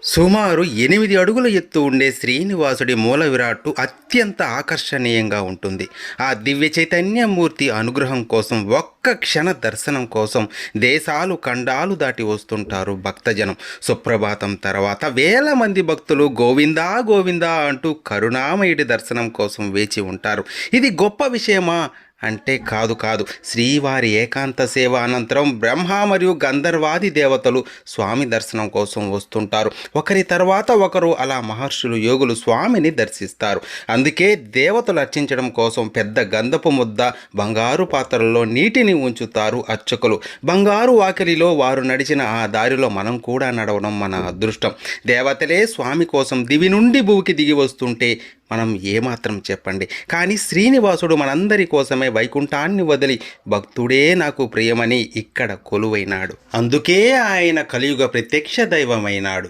సుమారు 8 అడుగుల ఎత్తు ఉండే శ్రీనివాసుడి మూల విరాట్టు అత్యంత ఆకర్షణీయంగా ఉంటుంది. ఆ దివ్య చైతన్యమూర్తి అనుగ్రహం కోసం ఒక్క క్షణ దర్శనం కోసం దేశాలు ఖండాలు దాటి వస్తుంటారు భక్తజనం. సుప్రభాతం తర్వాత వేల మంది భక్తులు గోవిందా గోవిందా అంటూ కరుణామయుడి దర్శనం కోసం వేచి ఉంటారు. ఇది గొప్ప విషయమా అంటే కాదు కాదు. శ్రీవారి ఏకాంత సేవ అనంతరం బ్రహ్మ మరియు గంధర్వాది దేవతలు స్వామి దర్శనం కోసం వస్తుంటారు. ఒకరి తర్వాత ఒకరు అలా మహర్షులు యోగులు స్వామిని దర్శిస్తారు. అందుకే దేవతలు అర్చించడం కోసం పెద్ద గంధపు ముద్ద, బంగారు పాత్రల్లో నీటిని ఉంచుతారు అర్చకులు. బంగారు వాకిలిలో వారు నడిచిన ఆ దారిలో మనం కూడా నడవడం మన అదృష్టం. దేవతలే స్వామి కోసం దివి నుండి భూమికి దిగి వస్తుంటే మనం ఏమాత్రం చెప్పండి. కానీ శ్రీనివాసుడు మనందరి కోసమే వైకుంఠాన్ని వదిలి భక్తుడే నాకు ప్రియమని ఇక్కడ కొలువైనాడు. అందుకే ఆయన కలియుగ ప్రత్యక్ష దైవమైనాడు.